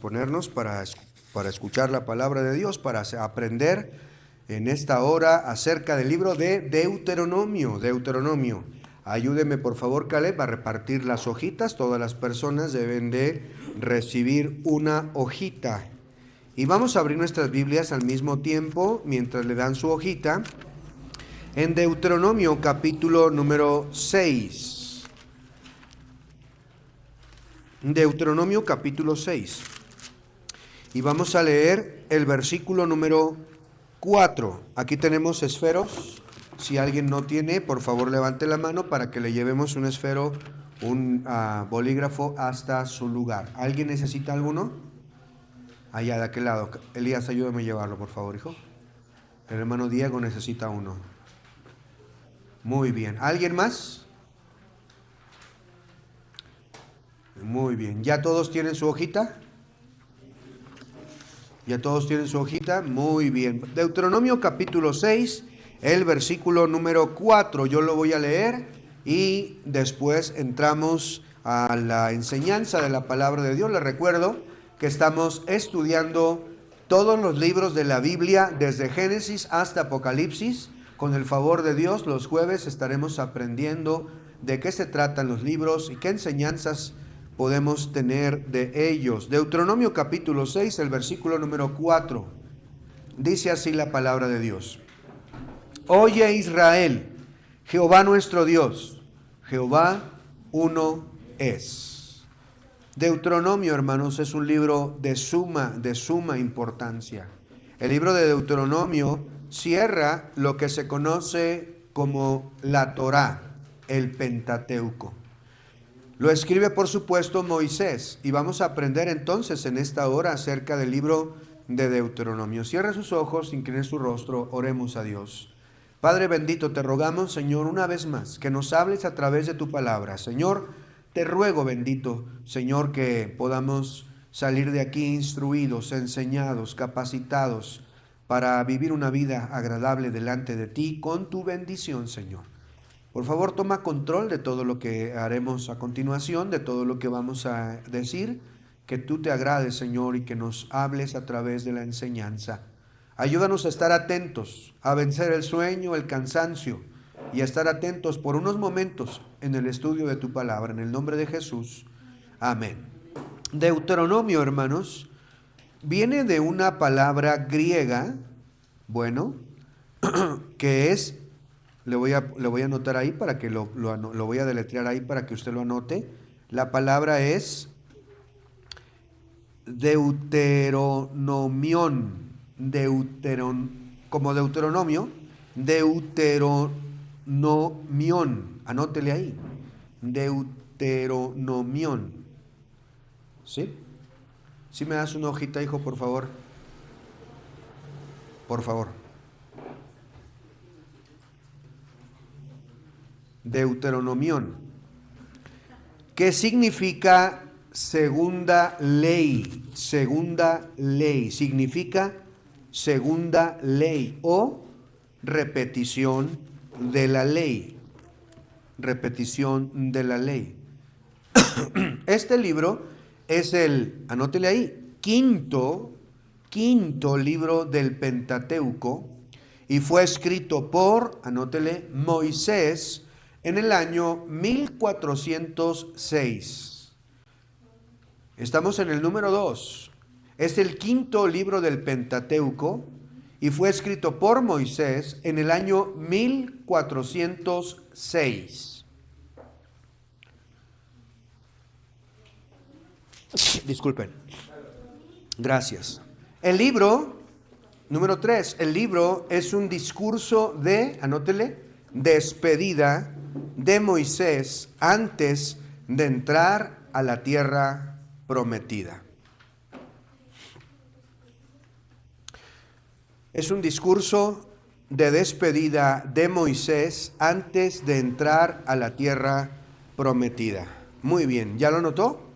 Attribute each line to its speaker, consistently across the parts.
Speaker 1: Ponernos para escuchar la palabra de Dios, para aprender en esta hora acerca del libro de Deuteronomio. Ayúdeme por favor, Caleb, a repartir las hojitas. Todas las personas deben de recibir una hojita. Y vamos a abrir nuestras Biblias al mismo tiempo, mientras le dan su hojita, en Deuteronomio capítulo número 6. Deuteronomio capítulo 6. Y vamos a leer el versículo número 4. Aquí tenemos esferos. Si alguien no tiene, por favor levante la mano para que le llevemos un esfero, un bolígrafo hasta su lugar. ¿Alguien necesita alguno? Allá de aquel lado. Elías, ayúdame a llevarlo, por favor, hijo. El hermano Diego necesita uno. Muy bien. ¿Alguien más? Muy bien. ¿Ya todos tienen su hojita? ¿Ya todos tienen su hojita? Muy bien. Deuteronomio capítulo 6, el versículo número 4. Yo lo voy a leer y después entramos a la enseñanza de la palabra de Dios. Les recuerdo que estamos estudiando todos los libros de la Biblia, desde Génesis hasta Apocalipsis. Con el favor de Dios, los jueves estaremos aprendiendo de qué se tratan los libros y qué enseñanzas podemos tener de ellos. Deuteronomio capítulo 6, el versículo número 4. Dice así la palabra de Dios. Oye Israel, Jehová nuestro Dios, Jehová uno es. Deuteronomio, hermanos, es un libro de suma importancia. El libro de Deuteronomio cierra lo que se conoce como la Torá, el Pentateuco. Lo escribe, por supuesto, Moisés, y vamos a aprender entonces en esta hora acerca del libro de Deuteronomio. Cierra sus ojos, incline su rostro, oremos a Dios. Padre bendito, te rogamos, Señor, una vez más, que nos hables a través de tu palabra. Señor, te ruego, bendito, Señor, que podamos salir de aquí instruidos, enseñados, capacitados, para vivir una vida agradable delante de ti, con tu bendición, Señor. Por favor, toma control de todo lo que haremos a continuación, de todo lo que vamos a decir, que tú te agrades, Señor, y que nos hables a través de la enseñanza. Ayúdanos a estar atentos, a vencer el sueño, el cansancio, y a estar atentos por unos momentos en el estudio de tu palabra. En el nombre de Jesús, amén. Deuteronomio, hermanos, viene de una palabra griega, que es... Le voy a anotar ahí para que lo voy a deletrear ahí para que usted lo anote. La palabra es deuteronomión, como Deuteronomio, deuteronomión. Anótele ahí. Deuteronomión. ¿Sí? ¿Sí me das una hojita, hijo, por favor? Por favor. Deuteronomión, ¿qué significa segunda ley? Segunda ley significa segunda ley o repetición de la ley. Repetición de la ley. Este libro es anótele ahí, quinto libro del Pentateuco y fue escrito por, anótele, Moisés, en el año 1406. Estamos en el número 2. Es el quinto libro del Pentateuco y fue escrito por Moisés en el año 1406. Disculpen. Gracias. El libro, número 3, el libro es un discurso de, anótele, despedida de Moisés antes de entrar a la tierra prometida. Es un discurso de despedida de Moisés antes de entrar a la tierra prometida. Muy bien, ¿ya lo notó?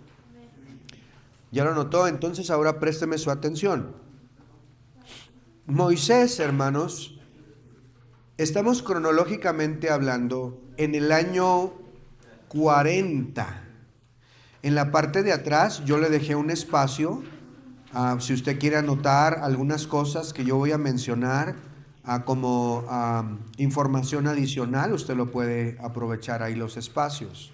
Speaker 1: ¿Ya lo notó? Entonces ahora présteme su atención. Moisés, hermanos, estamos cronológicamente hablando en el año 40. En la parte de atrás yo le dejé un espacio Si usted quiere anotar algunas cosas que yo voy a mencionar como información adicional, usted lo puede aprovechar ahí los espacios.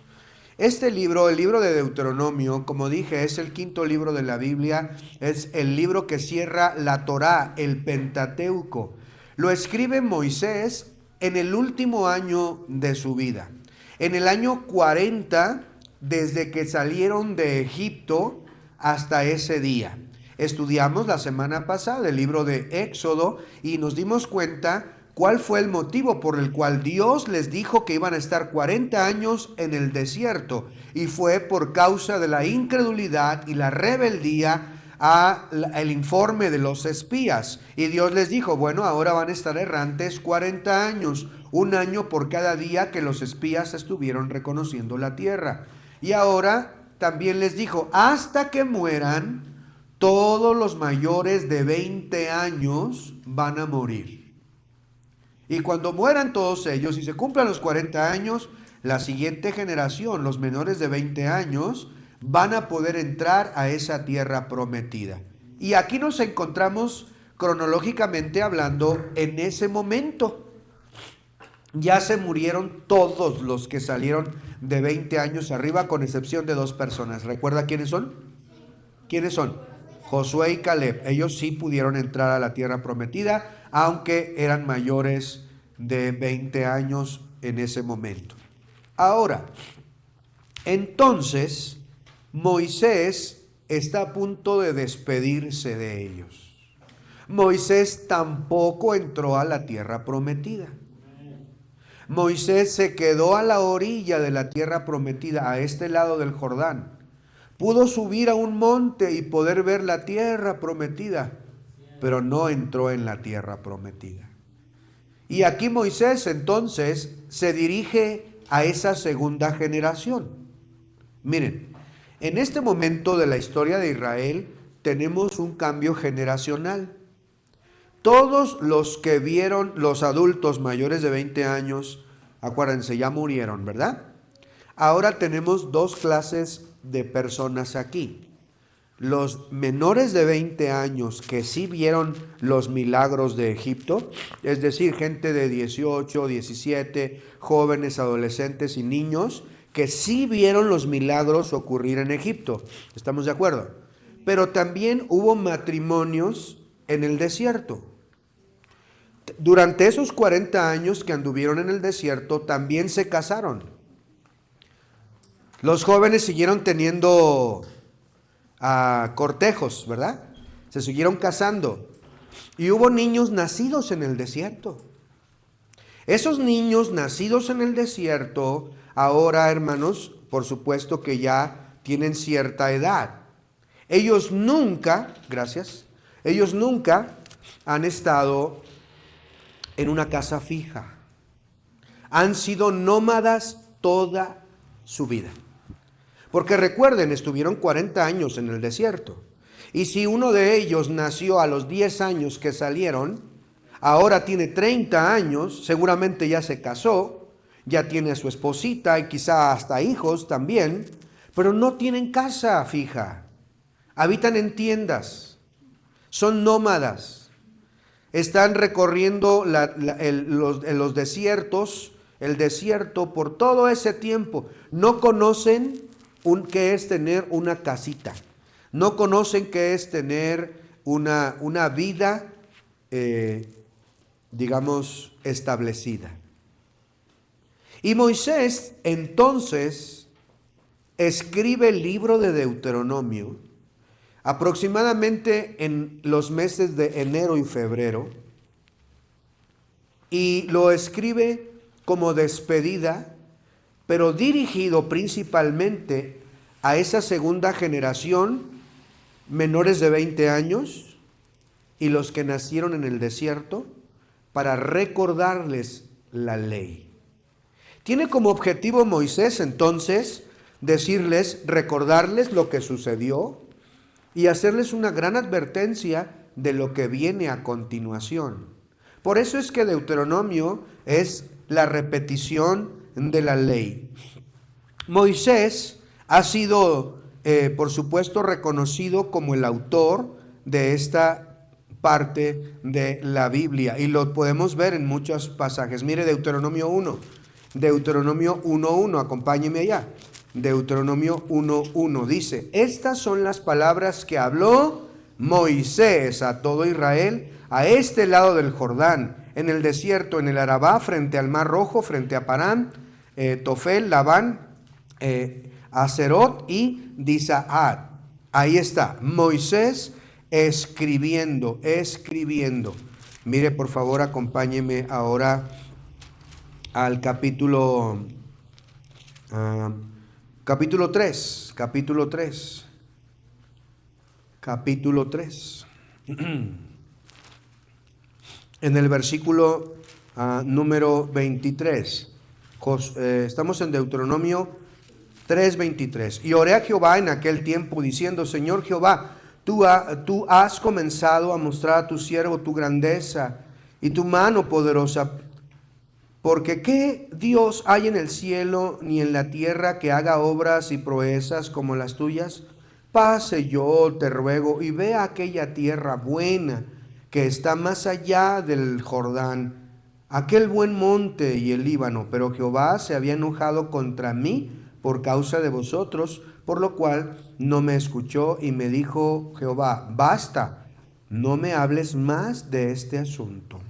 Speaker 1: Este libro, el libro de Deuteronomio, como dije, es el quinto libro de la Biblia, es el libro que cierra la Torá, el Pentateuco. Lo escribe Moisés en el último año de su vida. En el año 40, desde que salieron de Egipto hasta ese día. Estudiamos la semana pasada el libro de Éxodo y nos dimos cuenta cuál fue el motivo por el cual Dios les dijo que iban a estar 40 años en el desierto. Y fue por causa de la incredulidad y la rebeldía al informe de los espías. Y Dios les dijo, bueno, ahora van a estar errantes 40 años, un año por cada día que los espías estuvieron reconociendo la tierra. Y ahora también les dijo, hasta que mueran, todos los mayores de 20 años van a morir. Y cuando mueran todos ellos y se cumplan los 40 años, la siguiente generación, los menores de 20 años, van a poder entrar a esa tierra prometida. Y aquí nos encontramos cronológicamente hablando en ese momento. Ya se murieron todos los que salieron de 20 años arriba, con excepción de 2 personas. ¿Recuerda quiénes son? ¿Quiénes son? Josué y Caleb. Ellos sí pudieron entrar a la tierra prometida, aunque eran mayores de 20 años en ese momento. Ahora, entonces, Moisés está a punto de despedirse de ellos. Moisés tampoco entró a la tierra prometida. Moisés se quedó a la orilla de la tierra prometida, a este lado del Jordán. Pudo subir a un monte y poder ver la tierra prometida, pero no entró en la tierra prometida. Y aquí Moisés entonces se dirige a esa segunda generación. Miren, en este momento de la historia de Israel tenemos un cambio generacional. Todos los que vieron, los adultos mayores de 20 años, acuérdense, ya murieron, ¿verdad? Ahora tenemos 2 clases de personas aquí. Los menores de 20 años que sí vieron los milagros de Egipto, es decir, gente de 18, 17, jóvenes, adolescentes y niños, que sí vieron los milagros ocurrir en Egipto. ¿Estamos de acuerdo? Pero también hubo matrimonios en el desierto. Durante esos 40 años que anduvieron en el desierto, también se casaron. Los jóvenes siguieron teniendo cortejos, ¿verdad? Se siguieron casando. Y hubo niños nacidos en el desierto. Esos niños nacidos en el desierto, ahora, hermanos, por supuesto que ya tienen cierta edad. Ellos nunca han estado en una casa fija. Han sido nómadas toda su vida. Porque recuerden, estuvieron 40 años en el desierto. Y si uno de ellos nació a los 10 años que salieron, ahora tiene 30 años, seguramente ya se casó, ya tiene a su esposita y quizá hasta hijos también, pero no tienen casa fija. Habitan en tiendas, son nómadas, están recorriendo los desiertos, el desierto por todo ese tiempo. No conocen qué es tener una casita. No conocen qué es tener una vida, digamos, establecida. Y Moisés entonces escribe el libro de Deuteronomio aproximadamente en los meses de enero y febrero, y lo escribe como despedida, pero dirigido principalmente a esa segunda generación, menores de 20 años y los que nacieron en el desierto, para recordarles la ley. Tiene como objetivo Moisés entonces decirles, recordarles lo que sucedió y hacerles una gran advertencia de lo que viene a continuación. Por eso es que Deuteronomio es la repetición de la ley. Moisés ha sido, por supuesto, reconocido como el autor de esta parte de la Biblia y lo podemos ver en muchos pasajes. Mire Deuteronomio 1, Deuteronomio 1:1, acompáñeme allá. Deuteronomio 1:1 dice: estas son las palabras que habló Moisés a todo Israel a este lado del Jordán, en el desierto, en el Arabá, frente al Mar Rojo, frente a Parán, Tofel, Labán, Acerot y Disaad. Ahí está, Moisés escribiendo. Mire, por favor, acompáñeme ahora al capítulo 3. En el versículo número 23. Estamos en Deuteronomio 3:23. Y oré a Jehová en aquel tiempo diciendo: Señor Jehová, tú has comenzado a mostrar a tu siervo tu grandeza y tu mano poderosa. Porque ¿qué Dios hay en el cielo ni en la tierra que haga obras y proezas como las tuyas? Pase yo, te ruego, y ve a aquella tierra buena que está más allá del Jordán, aquel buen monte y el Líbano. Pero Jehová se había enojado contra mí por causa de vosotros, por lo cual no me escuchó, y me dijo Jehová: basta, no me hables más de este asunto.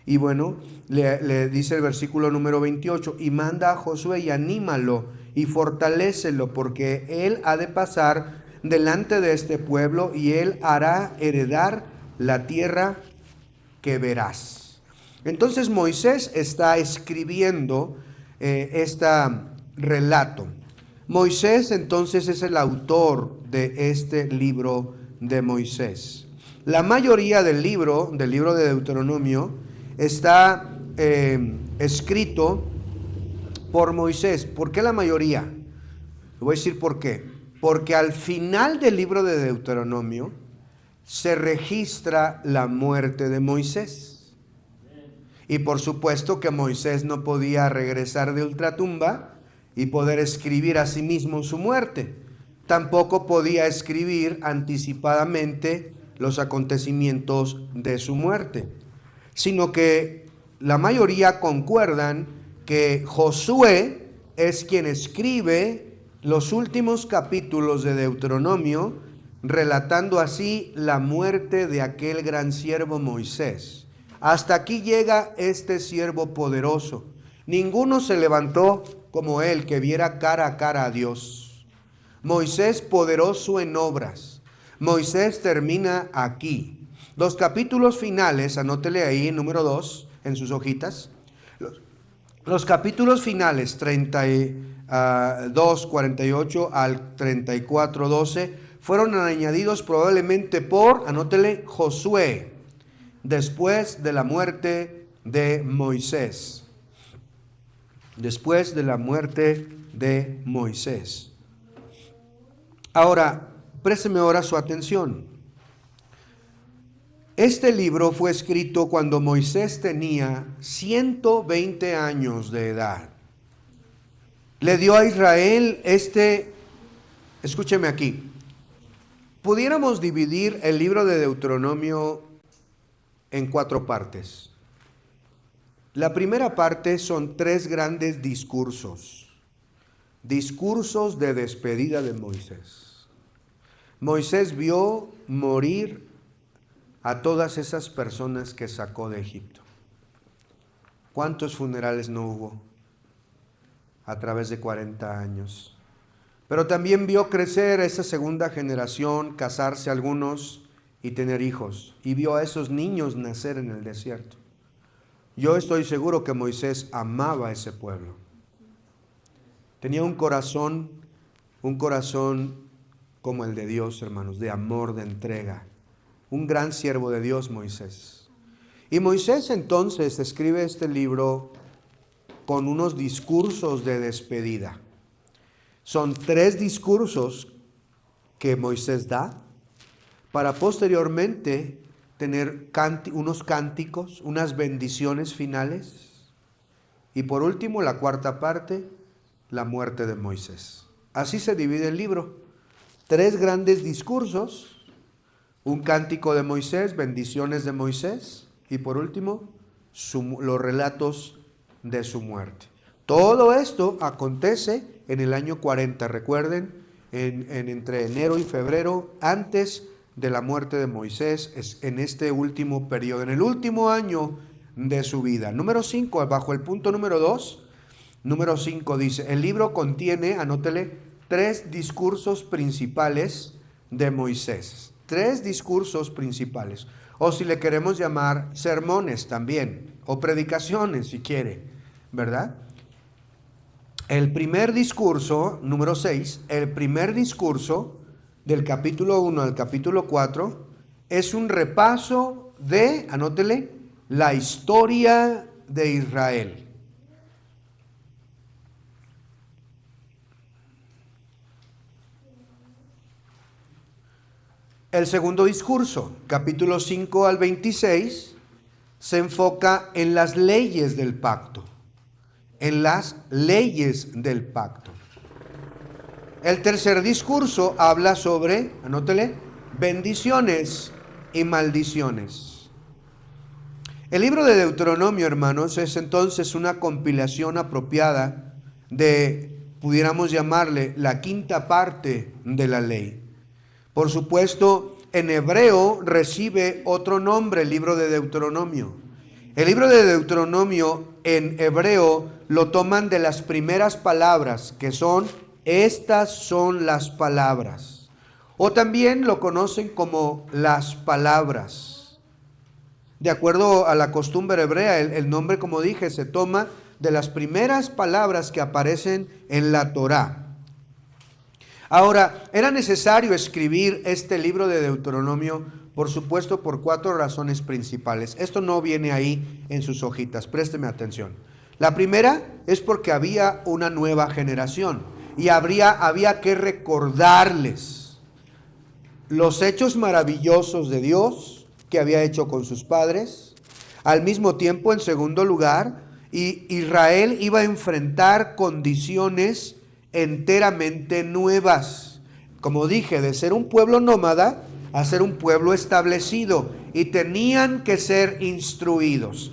Speaker 1: Y bueno, le dice el versículo número 28, y manda a Josué y anímalo y fortalécelo, porque él ha de pasar delante de este pueblo y él hará heredar la tierra que verás. Entonces Moisés está escribiendo este relato. Moisés entonces es el autor de este libro de Moisés. La mayoría del libro de Deuteronomio está escrito por Moisés. ¿Por qué la mayoría? Le voy a decir por qué. Porque al final del libro de Deuteronomio se registra la muerte de Moisés. Y por supuesto que Moisés no podía regresar de ultratumba y poder escribir a sí mismo su muerte. Tampoco podía escribir anticipadamente los acontecimientos de su muerte, sino que la mayoría concuerdan que Josué es quien escribe los últimos capítulos de Deuteronomio, relatando así la muerte de aquel gran siervo Moisés. Hasta aquí llega este siervo poderoso. Ninguno se levantó como él, que viera cara a cara a Dios. Moisés poderoso en obras. Moisés termina aquí. Los capítulos finales, anótele ahí en número 2 en sus hojitas. Los capítulos finales 32:48 al 34:12 fueron añadidos probablemente por, anótele, Josué, después de la muerte de Moisés. Después de la muerte de Moisés. Ahora, présteme ahora su atención. Este libro fue escrito cuando Moisés tenía 120 años de edad. Le dio a Israel escúcheme aquí, pudiéramos dividir el libro de Deuteronomio en 4 partes. La primera parte son 3 grandes discursos de despedida de Moisés. Moisés vio morir a todas esas personas que sacó de Egipto. ¿Cuántos funerales no hubo a través de 40 años? Pero también vio crecer a esa segunda generación, casarse algunos y tener hijos. Y vio a esos niños nacer en el desierto. Yo estoy seguro que Moisés amaba a ese pueblo. Tenía un corazón como el de Dios, hermanos, de amor, de entrega. Un gran siervo de Dios, Moisés. Y Moisés entonces escribe este libro con unos discursos de despedida. Son 3 discursos que Moisés da para posteriormente tener unos cánticos, unas bendiciones finales. Y por último, la 4ª parte, la muerte de Moisés. Así se divide el libro. 3 grandes discursos un cántico de Moisés, bendiciones de Moisés, y por último, los relatos de su muerte. Todo esto acontece en el año 40, recuerden, entre enero y febrero, antes de la muerte de Moisés, en este último periodo, en el último año de su vida. Número 5, bajo el punto número 2, número 5 dice, el libro contiene, anótele, 3 discursos principales de Moisés. 3 discursos principales, o si le queremos llamar sermones también, o predicaciones si quiere, ¿verdad? El primer discurso, número 6, el primer discurso del capítulo 1 al capítulo 4 es un repaso de, anótele, la historia de Israel. El segundo discurso, capítulo 5 al 26, se enfoca en las leyes del pacto. En las leyes del pacto. El tercer discurso habla sobre, anótele, bendiciones y maldiciones. El libro de Deuteronomio, hermanos, es entonces una compilación apropiada de, pudiéramos llamarle, la quinta parte de la ley. Por supuesto, en hebreo recibe otro nombre el libro de Deuteronomio. El libro de Deuteronomio en hebreo lo toman de las primeras palabras, que son, estas son las palabras. O también lo conocen como las palabras. De acuerdo a la costumbre hebrea, el nombre, como dije, se toma de las primeras palabras que aparecen en la Torá. Ahora, era necesario escribir este libro de Deuteronomio, por supuesto, por 4 razones principales. Esto no viene ahí en sus hojitas, présteme atención. La primera es porque había una nueva generación y había que recordarles los hechos maravillosos de Dios que había hecho con sus padres. Al mismo tiempo, en segundo lugar, Israel iba a enfrentar condiciones enteramente nuevas. Como dije, de ser un pueblo nómada a ser un pueblo establecido, y tenían que ser instruidos.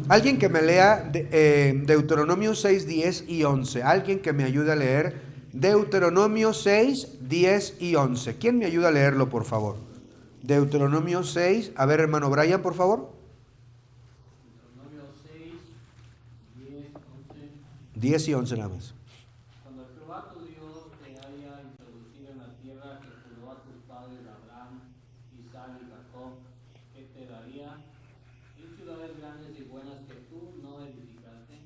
Speaker 1: Alguien que me lea Deuteronomio 6, 10 y 11. Alguien que me ayude a leer Deuteronomio 6, 10 y 11. ¿Quién me ayuda a leerlo, por favor? Deuteronomio 6. A ver, hermano Brian, por favor.
Speaker 2: Deuteronomio 6, 10, 11.
Speaker 1: 10 y 11 nada más.
Speaker 2: Cuando Jehová tu Dios te haya introducido en la tierra que juró a tus padres Abraham, Isaac y Jacob, que te daría, y ciudades grandes y buenas que tú no edificaste,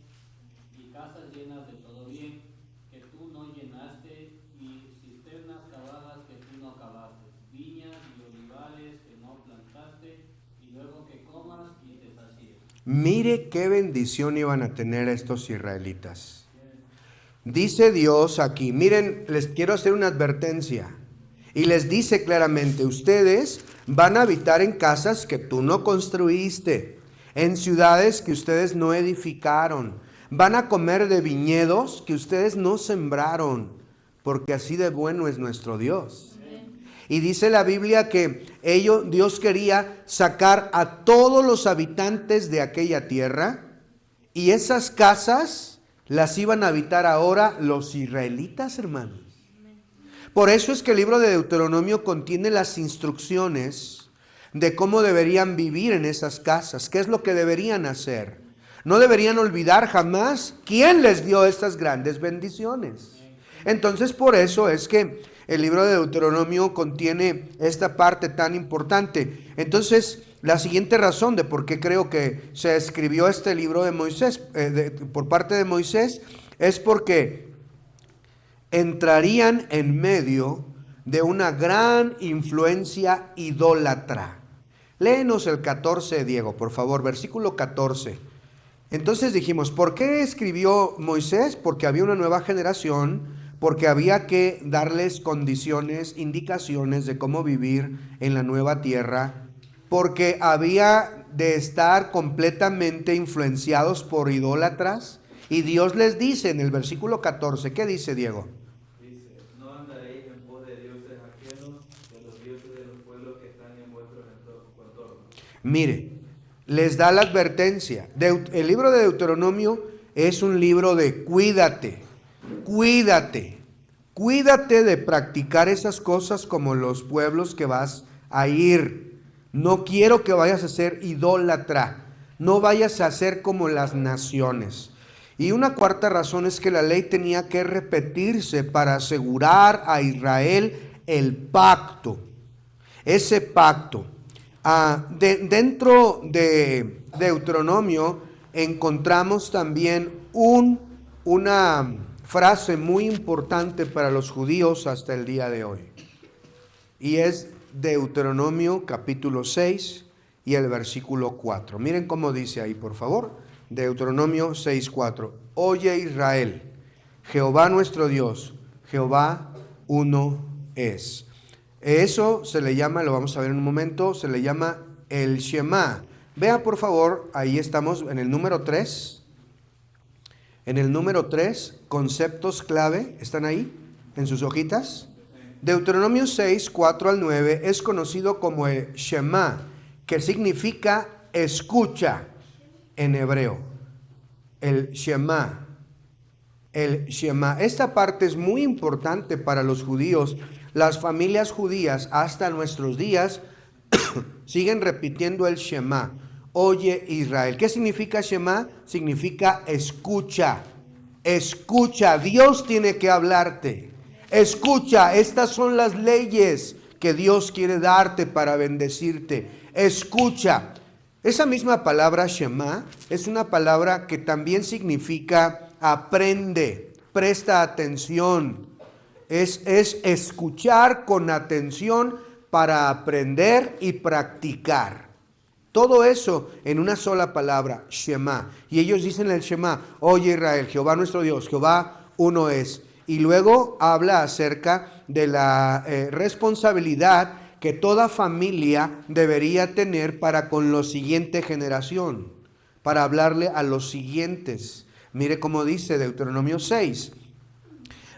Speaker 2: y casas llenas de todo bien, que tú no llenaste, y cisternas cavadas que tú no cavaste, viñas y olivares que no plantaste, y luego que comas y te sacíes.
Speaker 1: Mire qué bendición iban a tener estos israelitas. Dice Dios aquí, miren, les quiero hacer una advertencia. Y les dice claramente, ustedes van a habitar en casas que tú no construiste, en ciudades que ustedes no edificaron. Van a comer de viñedos que ustedes no sembraron, porque así de bueno es nuestro Dios. Y dice la Biblia que Dios quería sacar a todos los habitantes de aquella tierra, y esas casas las iban a habitar ahora los israelitas, hermanos. Por eso es que el libro de Deuteronomio contiene las instrucciones de cómo deberían vivir en esas casas, qué es lo que deberían hacer. No deberían olvidar jamás quién les dio estas grandes bendiciones. Entonces, por eso es que el libro de Deuteronomio contiene esta parte tan importante. Entonces, la siguiente razón de por qué creo que se escribió este libro de Moisés, por parte de Moisés, es porque entrarían en medio de una gran influencia idólatra. Léenos el 14, Diego, por favor, versículo 14. Entonces dijimos, ¿por qué escribió Moisés? Porque había una nueva generación, porque había que darles condiciones, indicaciones de cómo vivir en la nueva tierra, porque había de estar completamente influenciados por idólatras. Y Dios les dice en el versículo 14, ¿qué dice, Diego?
Speaker 3: Dice, no andaréis en pos de dioses ajenos, de los dioses de los pueblos que están en
Speaker 1: Mire, les da la advertencia. El libro de Deuteronomio es un libro de cuídate, cuídate, cuídate de practicar esas cosas como los pueblos que vas a ir. No quiero que vayas a ser idólatra, no vayas a ser como las naciones. Y una cuarta razón es que la ley tenía que repetirse para asegurar a Israel el pacto, ese pacto. Dentro de Deuteronomio encontramos también una frase muy importante para los judíos hasta el día de hoy. Y es Deuteronomio capítulo 6 y el versículo 4. Miren cómo dice ahí, por favor. Deuteronomio 6:4. Oye Israel, Jehová nuestro Dios, Jehová uno es. Eso se le llama, lo vamos a ver en un momento, se le llama el Shema. Vea por favor, ahí estamos en el número 3. En el número 3, conceptos clave, ¿están ahí en sus hojitas? Deuteronomio 6, 4 al 9 es conocido como el Shema, que significa escucha en hebreo. El Shema. El Shema. Esta parte es muy importante para los judíos. Las familias judías hasta nuestros días siguen repitiendo el Shema. Oye Israel. ¿Qué significa Shema? Significa escucha. Escucha. Dios tiene que hablarte. Escucha. Estas son las leyes que Dios quiere darte para bendecirte. Escucha. Esa misma palabra Shema es una palabra que también significa aprende, presta atención. Es escuchar con atención para aprender y practicar. Todo eso en una sola palabra, Shema. Y ellos dicen el Shema, oye Israel, Jehová nuestro Dios, Jehová uno es. Y luego habla acerca de la responsabilidad que toda familia debería tener para con la siguiente generación, para hablarle a los siguientes. Mire cómo dice Deuteronomio 6.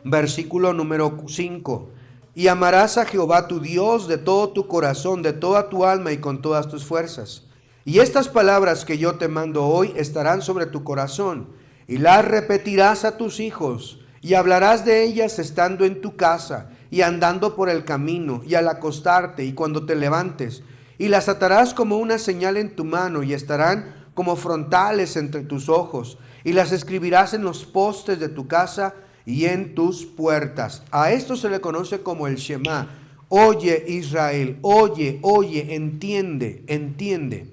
Speaker 1: Versículo número 5. Y amarás a Jehová tu Dios de todo tu corazón, de toda tu alma y con todas tus fuerzas. Y estas palabras que yo te mando hoy estarán sobre tu corazón, y las repetirás a tus hijos, y hablarás de ellas estando en tu casa, y andando por el camino, y al acostarte, y cuando te levantes. Y las atarás como una señal en tu mano, y estarán como frontales entre tus ojos, y las escribirás en los postes de tu casa y en tus puertas. A esto se le conoce como el Shema. Oye Israel, oye, oye, entiende, entiende.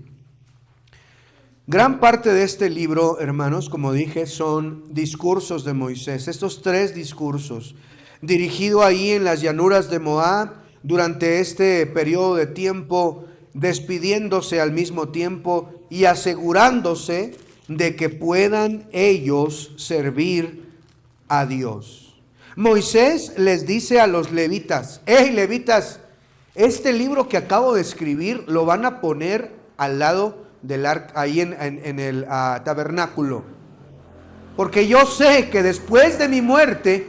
Speaker 1: Gran parte de este libro, hermanos, como dije, son discursos de Moisés. Estos 3 discursos, dirigido ahí en las llanuras de Moab, durante este periodo de tiempo, despidiéndose al mismo tiempo y asegurándose de que puedan ellos servir a Dios. Moisés les dice a los levitas, hey levitas, este libro que acabo de escribir lo van a poner al lado del arca, ahí en el tabernáculo, porque yo sé que después de mi muerte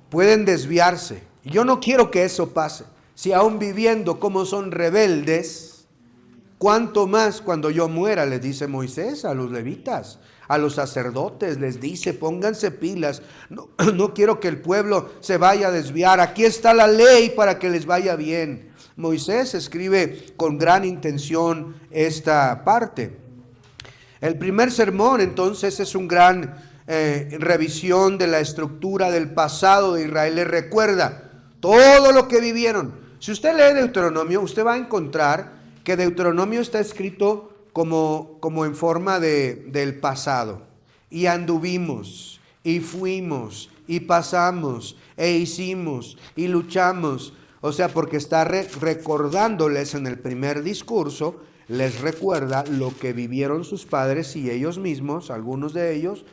Speaker 1: pueden desviarse. Yo no quiero que eso pase. Si aún viviendo como son rebeldes, cuánto más cuando yo muera, les dice Moisés a los levitas. A los sacerdotes les dice, pónganse pilas, no quiero que el pueblo se vaya a desviar, aquí está la ley para que les vaya bien. Moisés escribe con gran intención esta parte. El primer sermón entonces es un gran revisión de la estructura del pasado de Israel. Les recuerda todo lo que vivieron. Si usted lee Deuteronomio, usted va a encontrar que Deuteronomio está escrito como en forma del pasado. Y anduvimos, y fuimos, y pasamos, e hicimos, y luchamos. O sea, porque está recordándoles en el primer discurso, les recuerda lo que vivieron sus padres y ellos mismos, algunos de ellos,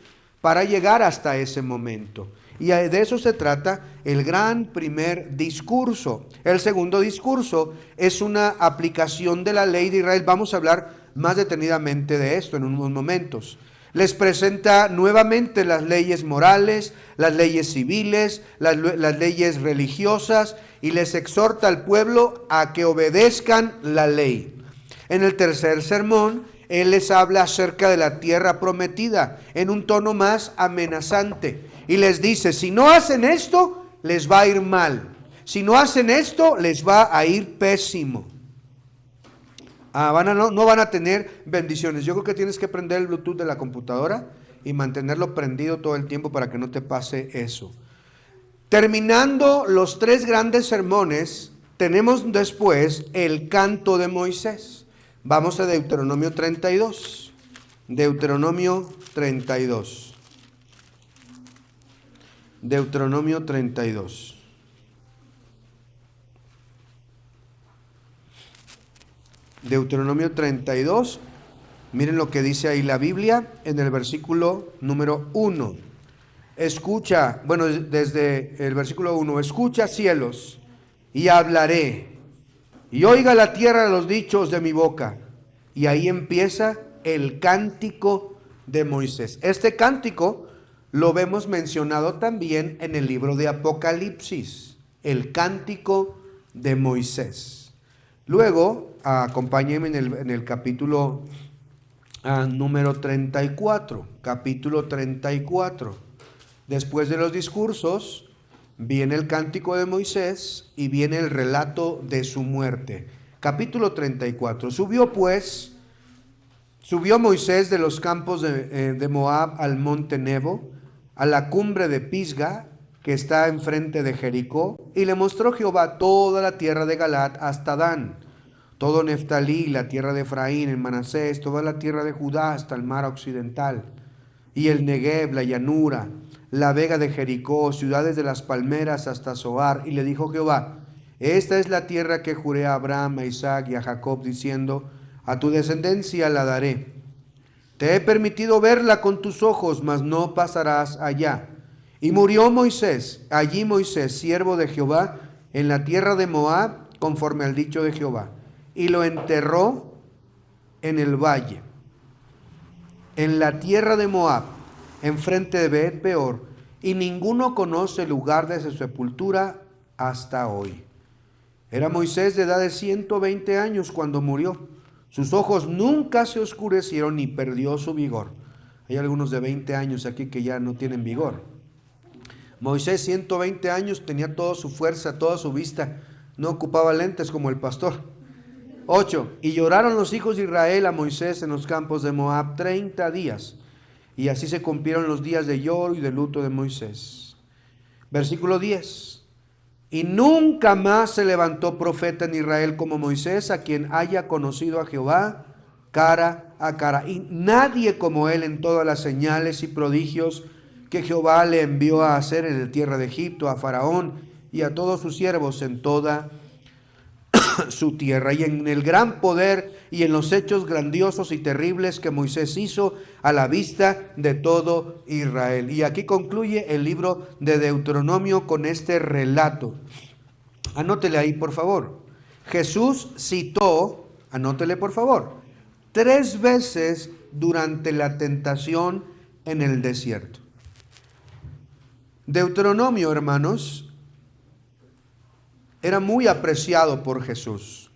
Speaker 1: para llegar hasta ese momento. Y de eso se trata el gran primer discurso. El segundo discurso es una aplicación de la ley de Israel. Vamos a hablar más detenidamente de esto en unos momentos. Les presenta nuevamente las leyes morales, las leyes civiles, las leyes religiosas, y les exhorta al pueblo a que obedezcan la ley. En el tercer sermón, Él les habla acerca de la tierra prometida en un tono más amenazante y les dice, si no hacen esto, les va a ir mal. Si no hacen esto, les va a ir pésimo. No van a tener bendiciones. Yo creo que tienes que prender el Bluetooth de la computadora y mantenerlo prendido todo el tiempo para que no te pase eso. Terminando los 3 grandes sermones, tenemos después el canto de Moisés. Vamos a Deuteronomio 32. Deuteronomio 32. Deuteronomio 32. Deuteronomio 32. Miren lo que dice ahí la Biblia en el versículo número 1. Escucha, bueno, desde el versículo 1, escucha cielos y hablaré, y oiga la tierra los dichos de mi boca. Y ahí empieza el cántico de Moisés. Este cántico lo vemos mencionado también en el libro de Apocalipsis, el cántico de Moisés. Luego, acompáñenme en el capítulo número 34, capítulo 34. Después de los discursos, viene el cántico de Moisés y viene el relato de su muerte. Capítulo 34. Subió Moisés de los campos de Moab al monte Nebo, a la cumbre de Pisga, que está enfrente de Jericó, y le mostró Jehová toda la tierra de Galaad hasta Dan, todo Neftalí, la tierra de Efraín, en Manasés, toda la tierra de Judá hasta el mar occidental, y el Negev, la llanura, la vega de Jericó, ciudades de las palmeras hasta Zoar. Y le dijo Jehová, esta es la tierra que juré a Abraham, a Isaac y a Jacob, diciendo, a tu descendencia la daré. Te he permitido verla con tus ojos, mas no pasarás allá. Y murió allí Moisés, siervo de Jehová, en la tierra de Moab, conforme al dicho de Jehová. Y lo enterró en el valle, en la tierra de Moab, enfrente de Bet Peor, y ninguno conoce el lugar de su sepultura hasta hoy. Era Moisés de edad de 120 años cuando murió. Sus ojos nunca se oscurecieron ni perdió su vigor. Hay algunos de 20 años aquí que ya no tienen vigor. Moisés, 120 años, tenía toda su fuerza, toda su vista. No ocupaba lentes como el pastor. 8. Y lloraron los hijos de Israel a Moisés en los campos de Moab 30 días. Y así se cumplieron los días de lloro y de luto de Moisés. Versículo 10. Y nunca más se levantó profeta en Israel como Moisés, a quien haya conocido a Jehová cara a cara. Y nadie como él en todas las señales y prodigios que Jehová le envió a hacer en la tierra de Egipto, a Faraón y a todos sus siervos en toda su tierra, y en el gran poder y en los hechos grandiosos y terribles que Moisés hizo a la vista de todo Israel. Y aquí concluye el libro de Deuteronomio con este relato. Anótele ahí, por favor. Jesús citó, anótele por favor, 3 veces durante la tentación en el desierto. Deuteronomio, hermanos, era muy apreciado por Jesús.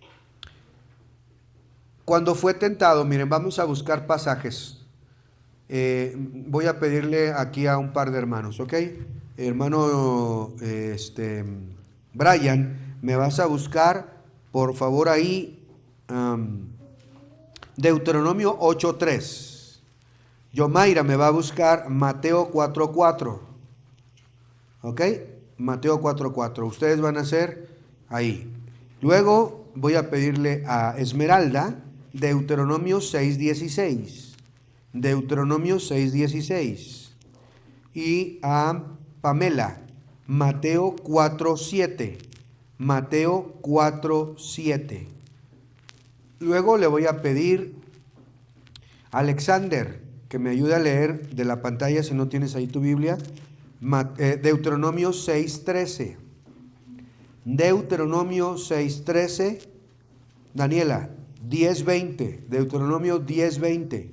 Speaker 1: Cuando fue tentado, miren, vamos a buscar pasajes. Voy a pedirle aquí a un par de hermanos, ¿ok? Hermano Brian, me vas a buscar, por favor, ahí Deuteronomio 8:3. Yomaira me va a buscar Mateo 4:4. ¿Ok? Mateo 4:4. Ustedes van a hacer ahí. Luego voy a pedirle a Esmeralda Deuteronomio 6:16. Deuteronomio 6:16. Y a Pamela Mateo 4:7. Mateo 4:7. Luego le voy a pedir a Alexander que me ayude a leer de la pantalla, si no tienes ahí tu Biblia, Deuteronomio 6:13. Deuteronomio 6:13. Daniela 10:20. Deuteronomio 10:20.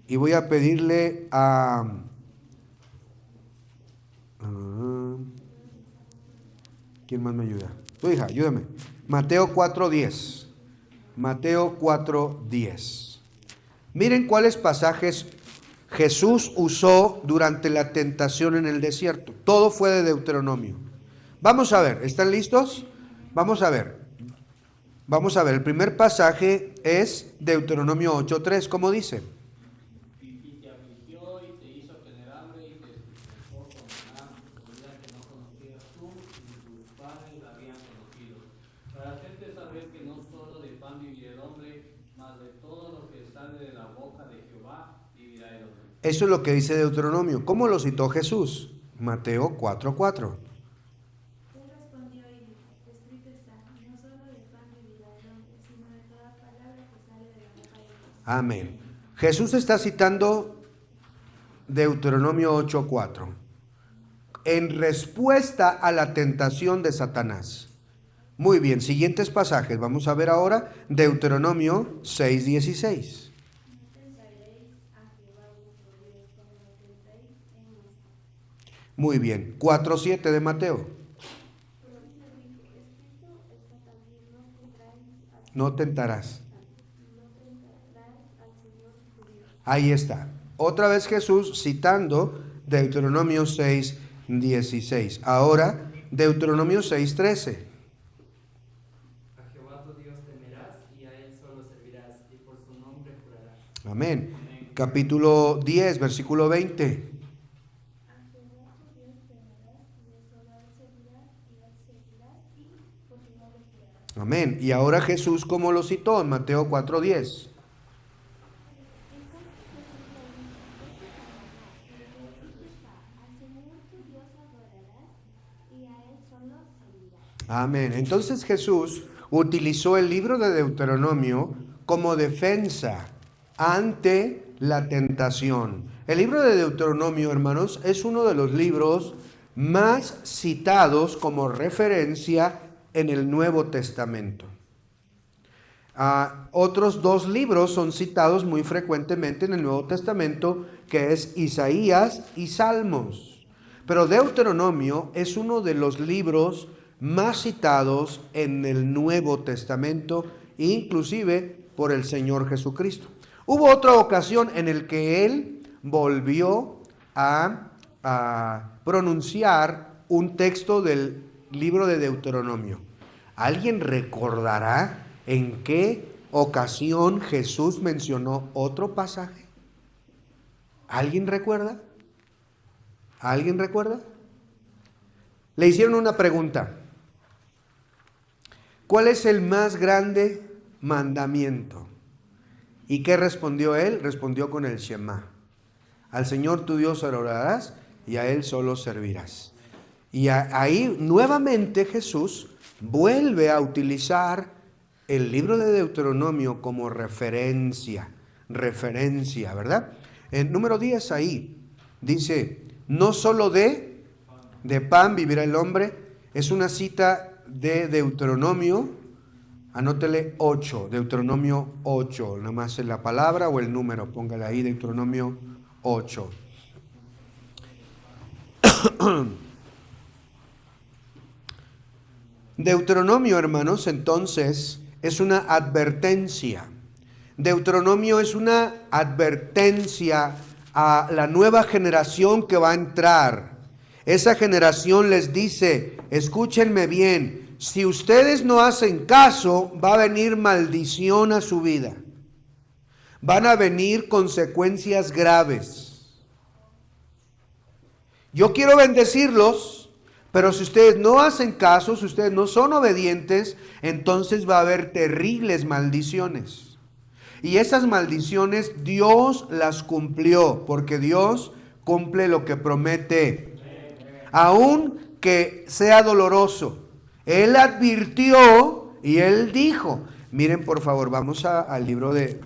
Speaker 1: Y voy a pedirle a ¿Quién más me ayuda? Tu hija, ayúdame. Mateo 4:10. Mateo 4:10. Miren cuáles pasajes Jesús usó durante la tentación en el desierto. Todo fue de Deuteronomio. Vamos a ver, ¿están listos? Vamos a ver. El primer pasaje es Deuteronomio 8:3, ¿cómo dice?
Speaker 2: Y te afligió y te hizo tener hambre y te sustentó con maná, comida que no conocías tú ni tus padres la habían conocido, para hacerte saber que no solo de pan vivirá el hombre, mas de todo lo que sale de la boca de Jehová vivirá el hombre.
Speaker 1: Eso es lo que dice Deuteronomio. ¿Cómo lo citó Jesús? Mateo 4:4.
Speaker 3: Él respondió y dijo, escrito está, no solo de pan vivirá el hombre, sino de toda palabra que sale de la boca de Dios.
Speaker 1: Amén. Jesús está citando Deuteronomio 8:4 en respuesta a la tentación de Satanás. Muy bien, siguientes pasajes. Vamos a ver ahora Deuteronomio 6:16. Muy bien, 4:7 de Mateo. No tentarás. Ahí está. Otra vez Jesús citando Deuteronomio 6:16. Ahora Deuteronomio 6:13.
Speaker 4: A Jehová tu Dios temerás y a él solo servirás y por su nombre jurarás.
Speaker 1: Amén. Capítulo 10, versículo 20. Amén. Y ahora Jesús, ¿cómo lo citó? En Mateo 4:10. Amén. Entonces Jesús utilizó el libro de Deuteronomio como defensa ante la tentación. El libro de Deuteronomio, hermanos, es uno de los libros más citados como referencia en el Nuevo Testamento. Otros dos libros son citados muy frecuentemente en el Nuevo Testamento, que es Isaías y Salmos. Pero Deuteronomio es uno de los libros más citados en el Nuevo Testamento, inclusive por el Señor Jesucristo. Hubo otra ocasión en la que él volvió a pronunciar un texto del libro de Deuteronomio. ¿Alguien recordará en qué ocasión Jesús mencionó otro pasaje? ¿Alguien recuerda? ¿Alguien recuerda? Le hicieron una pregunta. ¿Cuál es el más grande mandamiento? ¿Y qué respondió él? Respondió con el Shema. Al Señor tu Dios adorarás y a Él solo servirás. Y ahí nuevamente Jesús vuelve a utilizar el libro de Deuteronomio como referencia, ¿verdad? En número 10 ahí dice, no solo de pan vivirá el hombre. Es una cita de Deuteronomio, anótele 8, Deuteronomio 8, nada más en la palabra o el número, póngale ahí Deuteronomio 8. Deuteronomio, hermanos, entonces es una advertencia. Deuteronomio es una advertencia a la nueva generación que va a entrar. Esa generación les dice, escúchenme bien, si ustedes no hacen caso, va a venir maldición a su vida. Van a venir consecuencias graves. Yo quiero bendecirlos, pero si ustedes no hacen caso, si ustedes no son obedientes, entonces va a haber terribles maldiciones. Y esas maldiciones Dios las cumplió, porque Dios cumple lo que promete, aun que sea doloroso. Él advirtió y Él dijo. Miren, por favor, vamos al libro de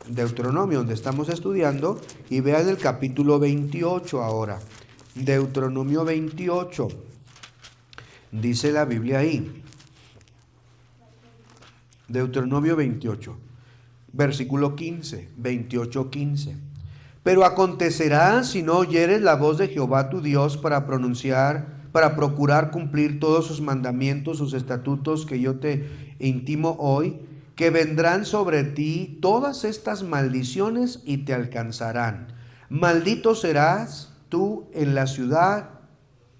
Speaker 1: Deuteronomio, donde estamos estudiando, y vean el capítulo 28 ahora. Deuteronomio 28. Dice la Biblia ahí. Deuteronomio 28, versículo 15, 28:15. Pero acontecerá si no oyeres la voz de Jehová tu Dios para pronunciar para procurar cumplir todos sus mandamientos, sus estatutos que yo te intimo hoy, que vendrán sobre ti todas estas maldiciones y te alcanzarán. Maldito serás tú en la ciudad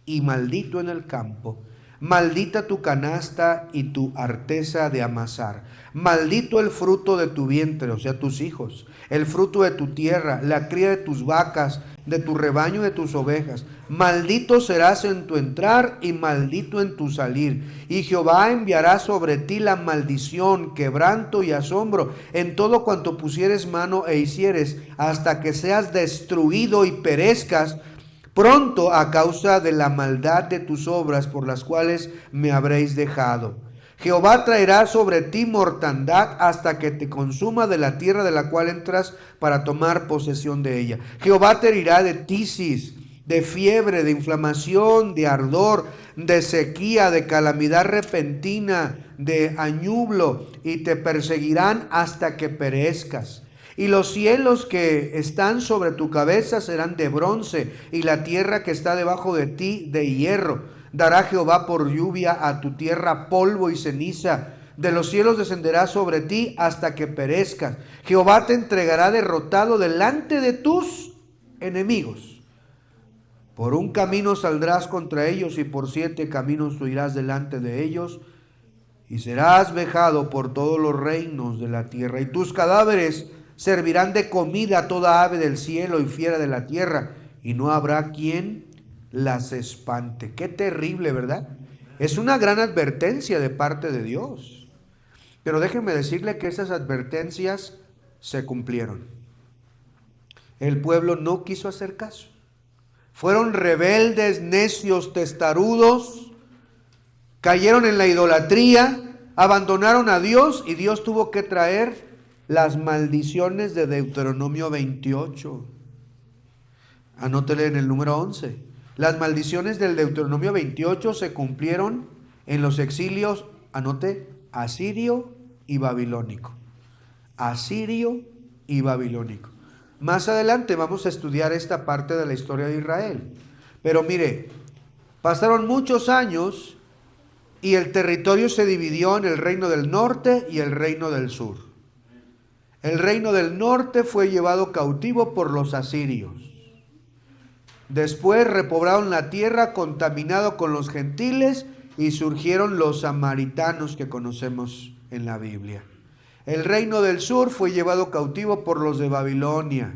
Speaker 1: y maldito en el campo. Maldita tu canasta y tu arteza de amasar. Maldito el fruto de tu vientre, o sea, tus hijos, el fruto de tu tierra, la cría de tus vacas, de tu rebaño, de tus ovejas. Maldito serás en tu entrar y maldito en tu salir. Y Jehová enviará sobre ti la maldición, quebranto y asombro en todo cuanto pusieres mano e hicieres, hasta que seas destruido y perezcas pronto a causa de la maldad de tus obras por las cuales me habréis dejado. Jehová traerá sobre ti mortandad hasta que te consuma de la tierra de la cual entras para tomar posesión de ella. Jehová te herirá de tisis, de fiebre, de inflamación, de ardor, de sequía, de calamidad repentina, de añublo, y te perseguirán hasta que perezcas. Y los cielos que están sobre tu cabeza serán de bronce, y la tierra que está debajo de ti de hierro. Dará Jehová por lluvia a tu tierra polvo y ceniza. De los cielos descenderá sobre ti hasta que perezcas. Jehová te entregará derrotado delante de tus enemigos. Por un camino saldrás contra ellos y por 7 caminos huirás delante de ellos. Y serás vejado por todos los reinos de la tierra. Y tus cadáveres servirán de comida a toda ave del cielo y fiera de la tierra, y no habrá quien las espante. Qué terrible, ¿verdad? Es una gran advertencia de parte de Dios. Pero déjenme decirle que esas advertencias se cumplieron. El pueblo no quiso hacer caso. Fueron rebeldes, necios, testarudos, cayeron en la idolatría, abandonaron a Dios, y Dios tuvo que traer las maldiciones de Deuteronomio 28. Anótele en el número 11. Las maldiciones del Deuteronomio 28 se cumplieron en los exilios, anote, asirio y babilónico. Asirio y babilónico. Más adelante vamos a estudiar esta parte de la historia de Israel. Pero mire, pasaron muchos años y el territorio se dividió en el reino del norte y el reino del sur. El reino del norte fue llevado cautivo por los asirios. Después repoblaron la tierra contaminado con los gentiles y surgieron los samaritanos que conocemos en la Biblia. El reino del sur fue llevado cautivo por los de Babilonia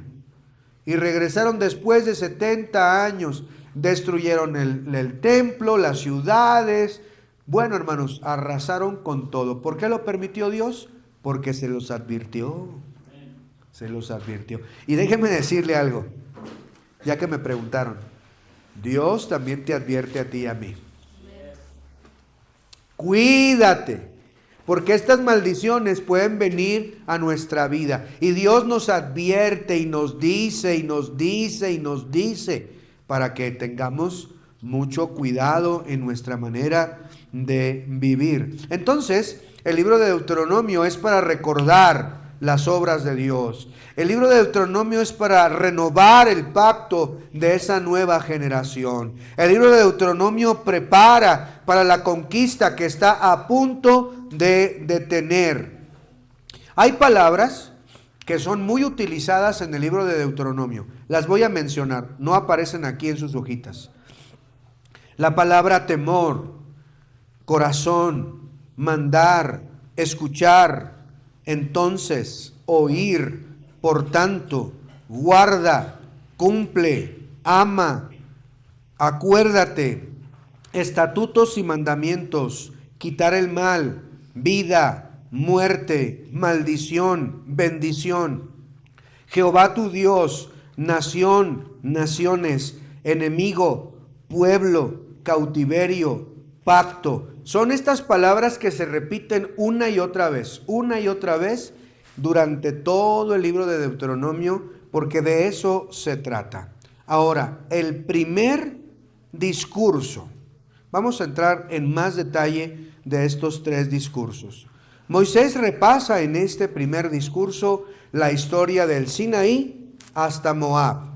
Speaker 1: y regresaron después de 70 años. Destruyeron el templo, las ciudades. Bueno, hermanos, arrasaron con todo. ¿Por qué lo permitió Dios? Porque se los advirtió. Se los advirtió. Y déjenme decirle algo, ya que me preguntaron. Dios también te advierte a ti y a mí. Cuídate, porque estas maldiciones pueden venir a nuestra vida. Y Dios nos advierte y nos dice y nos dice y nos dice para que tengamos mucho cuidado en nuestra manera de vivir. Entonces, el libro de Deuteronomio es para recordar las obras de Dios. El libro de Deuteronomio es para renovar el pacto de esa nueva generación. El libro de Deuteronomio prepara para la conquista que está a punto de tener. Hay palabras que son muy utilizadas en el libro de Deuteronomio. Las voy a mencionar, no aparecen aquí en sus hojitas. La palabra temor, corazón, mandar, escuchar, entonces, oír, por tanto, guarda, cumple, ama, acuérdate, estatutos y mandamientos, quitar el mal, vida, muerte, maldición, bendición. Jehová tu Dios, nación, naciones, enemigo, pueblo, cautiverio, pacto. Son estas palabras que se repiten una y otra vez durante todo el libro de Deuteronomio, porque de eso se trata. Ahora, el primer discurso, vamos a entrar en más detalle de estos 3 discursos. Moisés repasa en este primer discurso la historia del Sinaí hasta Moab.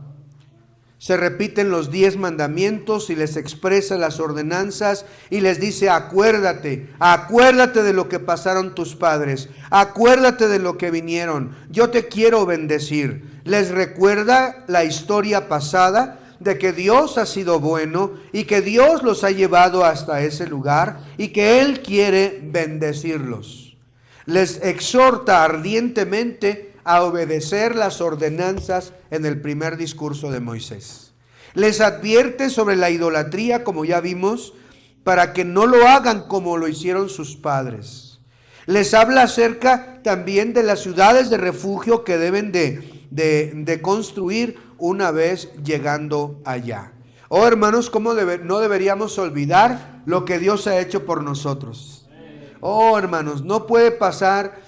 Speaker 1: se repiten los 10 mandamientos y les expresa las ordenanzas y les dice: acuérdate de lo que pasaron tus padres, acuérdate de lo que vinieron, yo te quiero bendecir. Les recuerda la historia pasada de que Dios ha sido bueno y que Dios los ha llevado hasta ese lugar y que Él quiere bendecirlos. Les exhorta ardientemente a obedecer las ordenanzas en el primer discurso de Moisés. Les advierte sobre la idolatría, como ya vimos, para que no lo hagan como lo hicieron sus padres. Les habla acerca también de las ciudades de refugio que deben de construir una vez llegando allá. Oh, hermanos, ¿cómo no deberíamos olvidar lo que Dios ha hecho por nosotros? Oh, hermanos, no puede pasar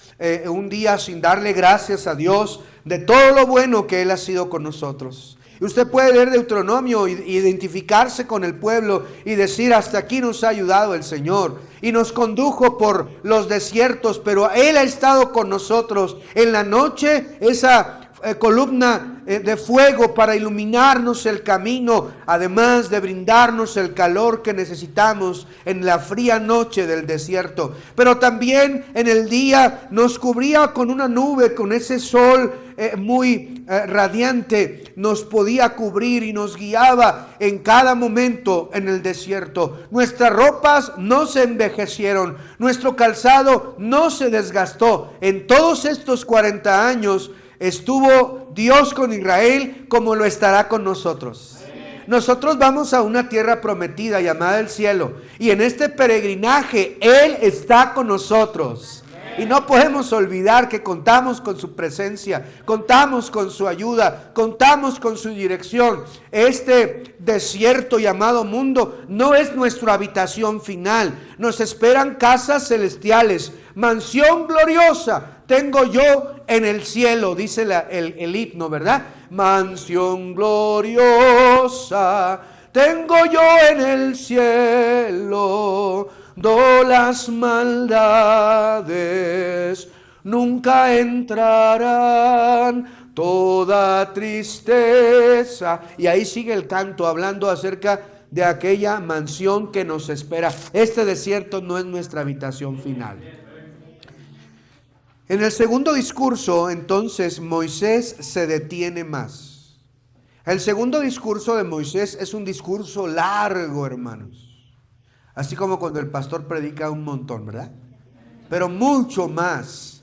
Speaker 1: un día sin darle gracias a Dios de todo lo bueno que Él ha sido con nosotros. Y usted puede leer Deuteronomio, identificarse con el pueblo y decir: hasta aquí nos ha ayudado el Señor y nos condujo por los desiertos, pero Él ha estado con nosotros en la noche, esa columna de fuego para iluminarnos el camino, además de brindarnos el calor que necesitamos en la fría noche del desierto. Pero también en el día nos cubría con una nube, con ese sol muy radiante, nos podía cubrir y nos guiaba en cada momento en el desierto. Nuestras ropas no se envejecieron, nuestro calzado no se desgastó. En todos estos 40 años estuvo Dios con Israel como lo estará con nosotros. Nosotros vamos a una tierra prometida llamada el cielo, y en este peregrinaje Él está con nosotros. Y no podemos olvidar que contamos con su presencia, contamos con su ayuda, contamos con su dirección. Este desierto llamado mundo no es nuestra habitación final. Nos esperan casas celestiales, mansión gloriosa tengo yo en el cielo, dice el himno, ¿verdad? Mansión gloriosa tengo yo en el cielo, do las maldades nunca entrarán, toda tristeza. Y ahí sigue el canto hablando acerca de aquella mansión que nos espera. Este desierto no es nuestra habitación final. En el segundo discurso, entonces, Moisés se detiene más. El segundo discurso de Moisés es un discurso largo, hermanos. Así como cuando el pastor predica un montón, ¿verdad? Pero mucho más.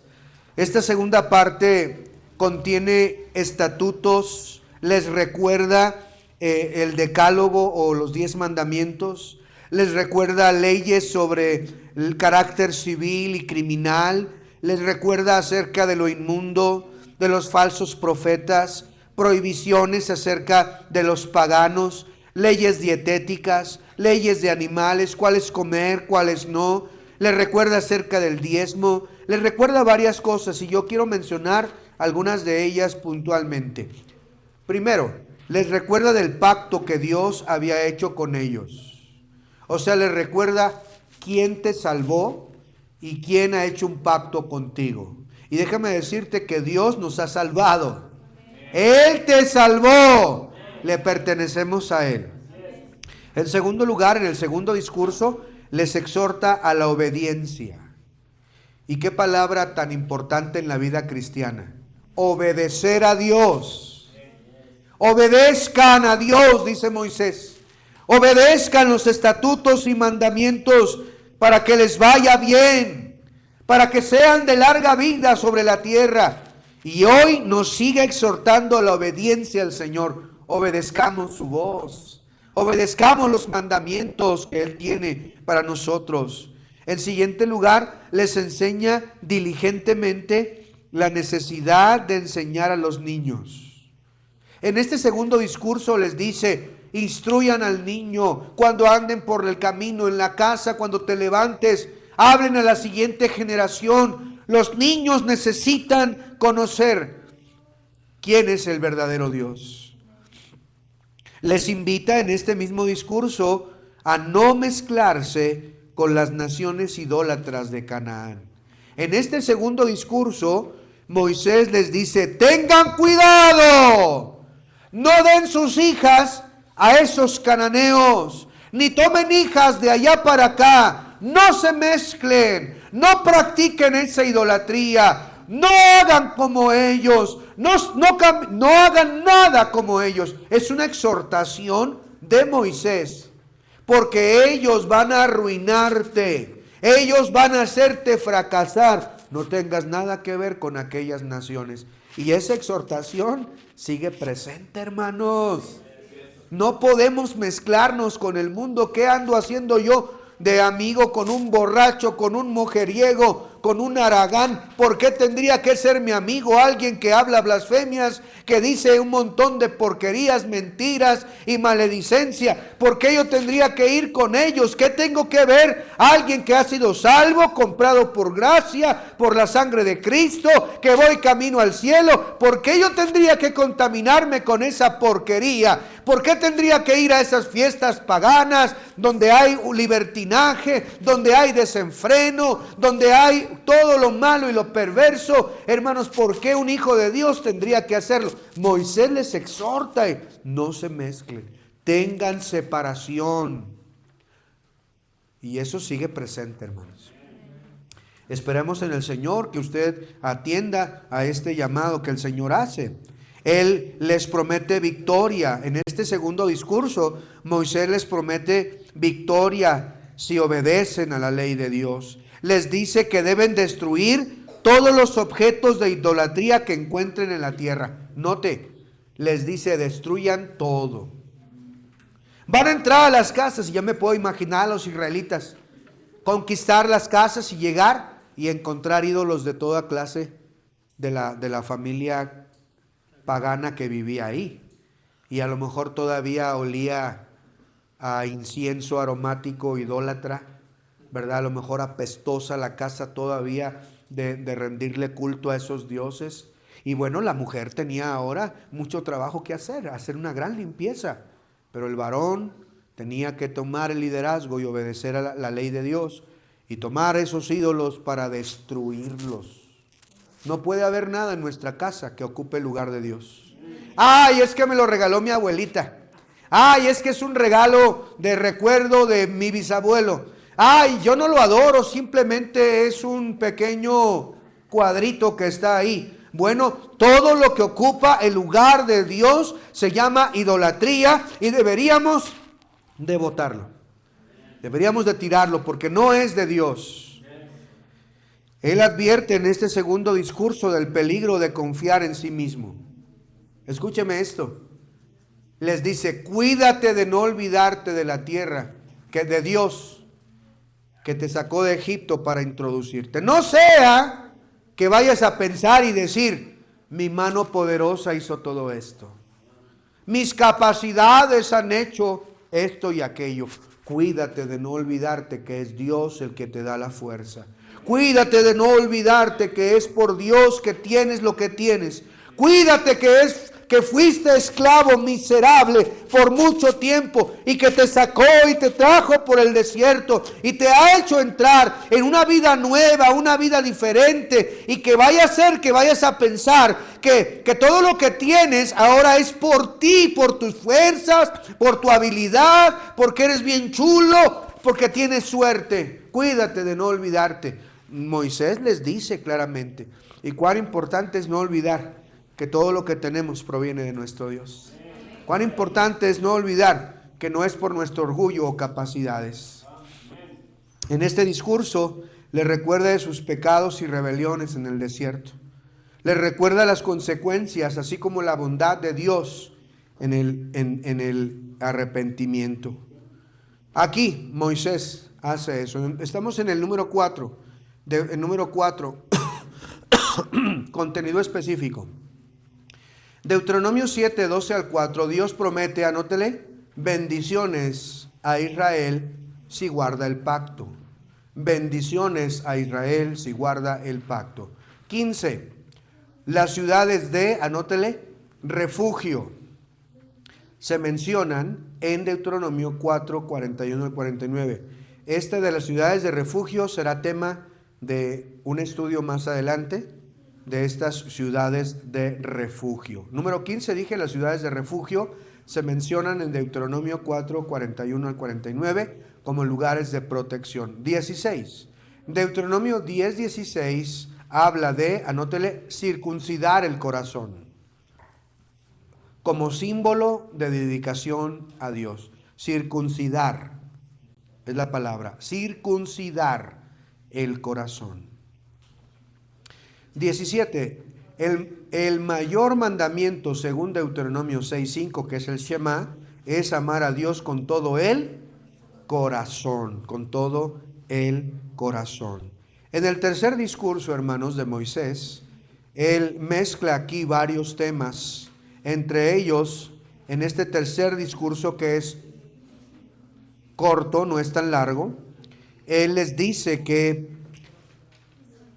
Speaker 1: Esta segunda parte contiene estatutos, les recuerda el decálogo o los 10 mandamientos, les recuerda leyes sobre el carácter civil y criminal, les recuerda acerca de lo inmundo, de los falsos profetas, prohibiciones acerca de los paganos, leyes dietéticas, leyes de animales, cuáles comer, cuáles no. Les recuerda acerca del diezmo, les recuerda varias cosas y yo quiero mencionar algunas de ellas puntualmente. Primero, les recuerda del pacto que Dios había hecho con ellos. O sea, les recuerda quién te salvó y quién ha hecho un pacto contigo. Y déjame decirte que Dios nos ha salvado. Él te salvó. Le pertenecemos a Él. En segundo lugar, en el segundo discurso, les exhorta a la obediencia. ¿Y qué palabra tan importante en la vida cristiana? Obedecer a Dios. Obedezcan a Dios, dice Moisés. Obedezcan los estatutos y mandamientos para que les vaya bien, para que sean de larga vida sobre la tierra. Y hoy nos sigue exhortando a la obediencia al Señor. Obedezcamos su voz, obedezcamos los mandamientos que Él tiene para nosotros. En siguiente lugar, les enseña diligentemente la necesidad de enseñar a los niños. En este segundo discurso les dice: instruyan al niño cuando anden por el camino, en la casa, cuando te levantes, hablen a la siguiente generación. Los niños necesitan conocer quién es el verdadero Dios. Les invita en este mismo discurso a no mezclarse con las naciones idólatras de Canaán. En este segundo discurso, Moisés les dice: tengan cuidado. no den sus hijas a esos cananeos, ni tomen hijas de allá para acá, no se mezclen, no practiquen esa idolatría, no hagan como ellos, no hagan nada como ellos. Es una exhortación de Moisés, porque ellos van a arruinarte, ellos van a hacerte fracasar. No tengas nada que ver con aquellas naciones. Y esa exhortación sigue presente, hermanos. No podemos mezclarnos con el mundo. ¿Qué ando haciendo yo de amigo con un borracho, con un mujeriego, con un haragán? ¿Por qué tendría que ser mi amigo alguien que habla blasfemias, que dice un montón de porquerías, mentiras y maledicencia? ¿Por qué yo tendría que ir con ellos? ¿Qué tengo que ver? Alguien que ha sido salvo, comprado por gracia, por la sangre de Cristo, que voy camino al cielo. ¿Por qué yo tendría que contaminarme con esa porquería? ¿Por qué tendría que ir a esas fiestas paganas donde hay libertinaje, donde hay desenfreno, donde hay todo lo malo y lo perverso? Hermanos, ¿por qué un hijo de Dios tendría que hacerlo? Moisés les exhorta, no se mezclen, tengan separación. Y eso sigue presente, hermanos. Esperemos en el Señor que usted atienda a este llamado que el Señor hace. Él les promete victoria. En este segundo discurso, Moisés les promete victoria si obedecen a la ley de Dios. Les dice que deben destruir todos los objetos de idolatría que encuentren en la tierra. Note, les dice destruyan todo. Van a entrar a las casas, y ya me puedo imaginar a los israelitas conquistar las casas y llegar y encontrar ídolos de toda clase de la familia pagana que vivía ahí, y a lo mejor todavía olía a incienso aromático idólatra, ¿verdad? A lo mejor apestosa la casa todavía de rendirle culto a esos dioses. Y bueno, la mujer tenía ahora mucho trabajo que hacer una gran limpieza, pero el varón tenía que tomar el liderazgo y obedecer a la ley de Dios y tomar esos ídolos para destruirlos. No puede haber nada en nuestra casa que ocupe el lugar de Dios. Ay, es que me lo regaló mi abuelita. Ay, es que es un regalo de recuerdo de mi bisabuelo. Ay, yo no lo adoro, simplemente es un pequeño cuadrito que está ahí. Bueno, todo lo que ocupa el lugar de Dios se llama idolatría y deberíamos de botarlo. Deberíamos de tirarlo porque no es de Dios. Él advierte en este segundo discurso del peligro de confiar en sí mismo. Escúcheme esto. Les dice, cuídate de no olvidarte de la tierra, que de Dios, que te sacó de Egipto para introducirte. No sea que vayas a pensar y decir, mi mano poderosa hizo todo esto. Mis capacidades han hecho esto y aquello. Cuídate de no olvidarte que es Dios el que te da la fuerza. Cuídate de no olvidarte que es por Dios que tienes lo que tienes. Cuídate que fuiste esclavo miserable por mucho tiempo y que te sacó y te trajo por el desierto y te ha hecho entrar en una vida nueva, una vida diferente, y que vaya a ser que vayas a pensar que todo lo que tienes ahora es por ti, por tus fuerzas, por tu habilidad, porque eres bien chulo, porque tienes suerte. Cuídate de no olvidarte. Moisés les dice claramente, y cuán importante es no olvidar que todo lo que tenemos proviene de nuestro Dios. Cuán importante es no olvidar que no es por nuestro orgullo o capacidades. En este discurso le recuerda de sus pecados y rebeliones en el desierto. Le recuerda las consecuencias, así como la bondad de Dios en el arrepentimiento. Aquí Moisés hace eso. Estamos en el número 4. El número 4, contenido específico. Deuteronomio 7, 12 al 4, Dios promete, anótele, bendiciones a Israel si guarda el pacto. Bendiciones a Israel si guarda el pacto. 15, las ciudades de, anótele, refugio, se mencionan en Deuteronomio 4, 41 al 49. Este de las ciudades de refugio será tema de un estudio más adelante, de estas ciudades de refugio. Número 15, dije, las ciudades de refugio se mencionan en Deuteronomio 4, 41 al 49 como lugares de protección. 16. Deuteronomio 10, 16 habla de, anótele, circuncidar el corazón como símbolo de dedicación a Dios. Circuncidar es la palabra, circuncidar el corazón. 17. El mayor mandamiento según Deuteronomio 6:5, que es el Shema, es amar a Dios con todo el corazón, con todo el corazón. En el tercer discurso, hermanos, de Moisés, él mezcla aquí varios temas, entre ellos, en este tercer discurso que es corto, no es tan largo, él les dice que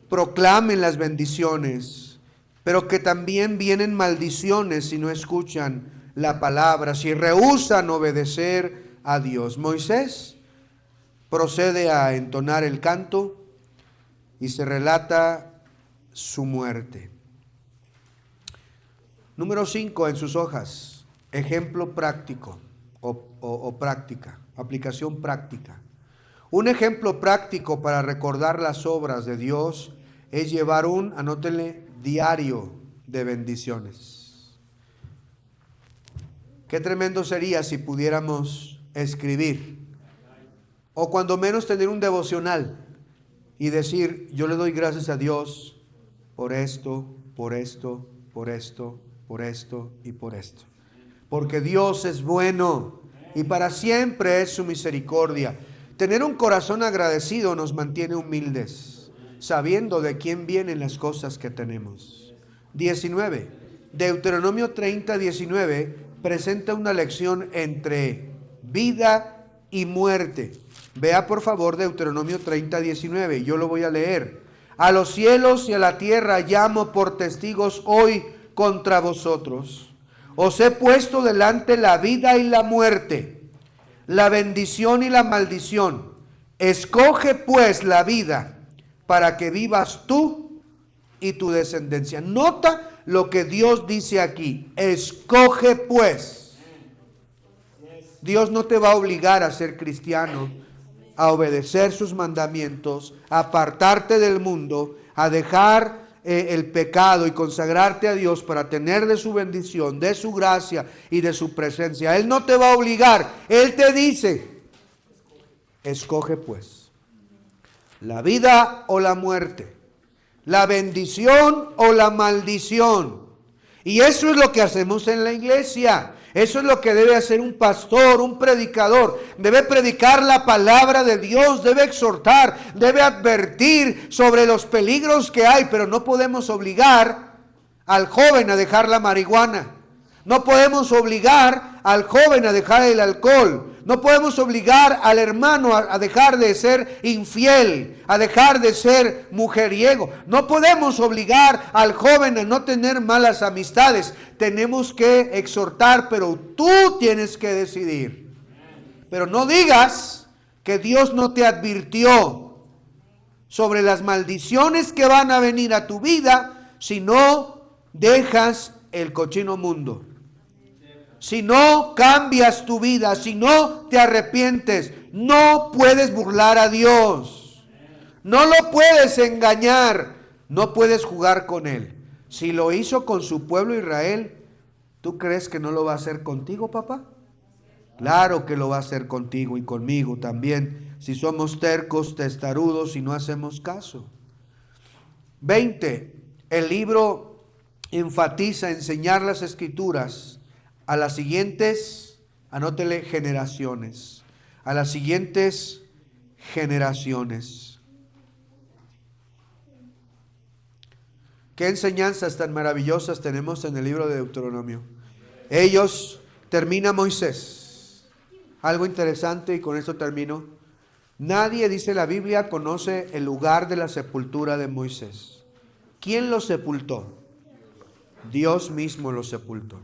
Speaker 1: proclamen las bendiciones, pero que también vienen maldiciones si no escuchan la palabra, si rehúsan obedecer a Dios. Moisés procede a entonar el canto y se relata su muerte. Número 5 en sus hojas, ejemplo práctico o práctica, aplicación práctica. Un ejemplo práctico para recordar las obras de Dios es llevar un, anótenle, diario de bendiciones. Qué tremendo sería si pudiéramos escribir, o cuando menos tener un devocional y decir, yo le doy gracias a Dios por esto, por esto, por esto, por esto y por esto. Porque Dios es bueno y para siempre es su misericordia. Tener un corazón agradecido nos mantiene humildes, sabiendo de quién vienen las cosas que tenemos. 19. Deuteronomio 30, 19 presenta una lección entre vida y muerte. Vea por favor Deuteronomio 30, 19. Yo lo voy a leer. A los cielos y a la tierra llamo por testigos hoy contra vosotros. Os he puesto delante la vida y la muerte, la bendición y la maldición. Escoge pues la vida para que vivas tú y tu descendencia. Nota lo que Dios dice aquí. Escoge pues. Dios no te va a obligar a ser cristiano, a obedecer sus mandamientos, a apartarte del mundo, a dejar el pecado y consagrarte a Dios para tener de su bendición, de su gracia y de su presencia. Él no te va a obligar. Él te dice, escoge pues la vida o la muerte, la bendición o la maldición. Y eso es lo que hacemos en la iglesia. Eso es lo que debe hacer un pastor, un predicador. Debe predicar la palabra de Dios, debe exhortar, debe advertir sobre los peligros que hay, pero no podemos obligar al joven a dejar la marihuana. No podemos obligar al joven a dejar el alcohol. No podemos obligar al hermano a dejar de ser infiel, a dejar de ser mujeriego. No podemos obligar al joven a no tener malas amistades. Tenemos que exhortar, pero tú tienes que decidir. Pero no digas que Dios no te advirtió sobre las maldiciones que van a venir a tu vida si no dejas el cochino mundo. Si no cambias tu vida, si no te arrepientes, no puedes burlar a Dios. No lo puedes engañar, no puedes jugar con Él. Si lo hizo con su pueblo Israel, ¿tú crees que no lo va a hacer contigo, papá? Claro que lo va a hacer contigo y conmigo también, si somos tercos, testarudos y no hacemos caso. 20. El libro enfatiza enseñar las Escrituras a las siguientes, anótele, generaciones. A las siguientes generaciones. ¿Qué enseñanzas tan maravillosas tenemos en el libro de Deuteronomio? Ellos, termina Moisés. Algo interesante y con esto termino. Nadie, dice la Biblia, conoce el lugar de la sepultura de Moisés. ¿Quién lo sepultó? Dios mismo lo sepultó.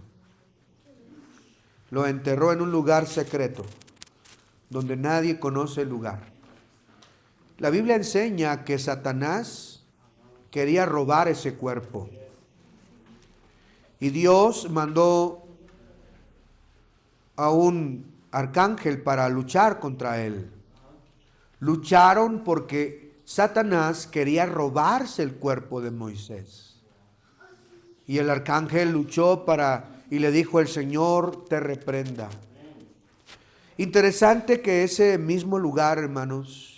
Speaker 1: Lo enterró en un lugar secreto, donde nadie conoce el lugar. La Biblia enseña que Satanás quería robar ese cuerpo. Y Dios mandó a un arcángel para luchar contra él. Lucharon porque Satanás quería robarse el cuerpo de Moisés. Y el arcángel luchó y le dijo: el Señor te reprenda. Interesante que ese mismo lugar, hermanos,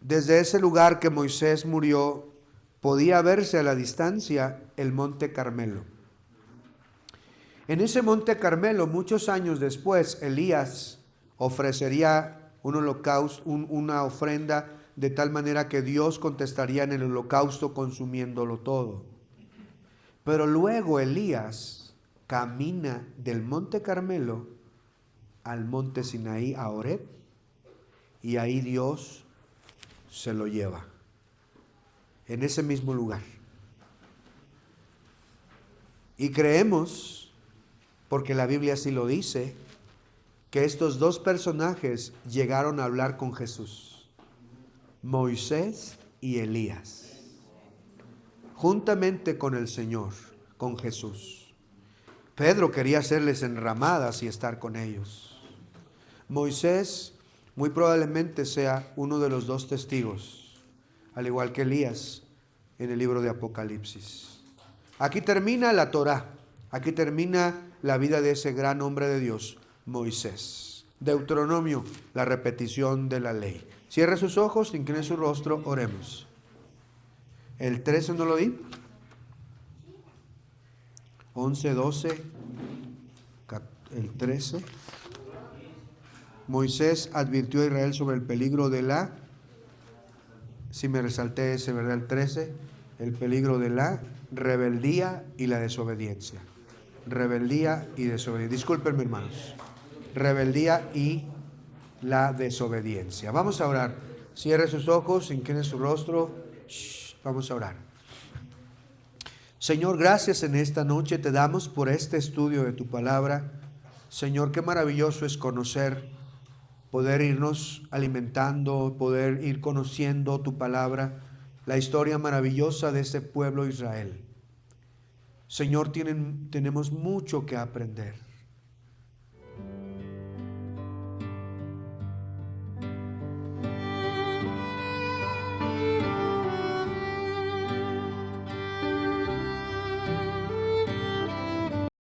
Speaker 1: desde ese lugar que Moisés murió, podía verse a la distancia el monte Carmelo. En ese monte Carmelo, muchos años después, Elías ofrecería un holocausto, una ofrenda, de tal manera que Dios contestaría en el holocausto consumiéndolo todo. Pero luego Elías camina del monte Carmelo al monte Sinaí, a Horeb, y ahí Dios se lo lleva, en ese mismo lugar. Y creemos, porque la Biblia así lo dice, que estos dos personajes llegaron a hablar con Jesús, Moisés y Elías, juntamente con el Señor, con Jesús. Pedro quería hacerles enramadas y estar con ellos. Moisés muy probablemente sea uno de los dos testigos, al igual que Elías en el libro de Apocalipsis. Aquí termina la Torá, aquí termina la vida de ese gran hombre de Dios, Moisés. Deuteronomio, la repetición de la ley. Cierre sus ojos, incline su rostro, oremos. El 13 no lo di. 11, 12, el 13. Moisés advirtió a Israel sobre el peligro de la, si me resalté ese, ¿verdad? El 13, el peligro de la rebeldía y la desobediencia. Rebeldía y desobediencia. Discúlpenme, hermanos. Rebeldía y la desobediencia. Vamos a orar. Cierre sus ojos, incline su rostro. Vamos a orar. Señor, gracias en esta noche te damos por este estudio de tu palabra. Señor, qué maravilloso es conocer, poder irnos alimentando, poder ir conociendo tu palabra, la historia maravillosa de este pueblo Israel. Señor, tenemos mucho que aprender.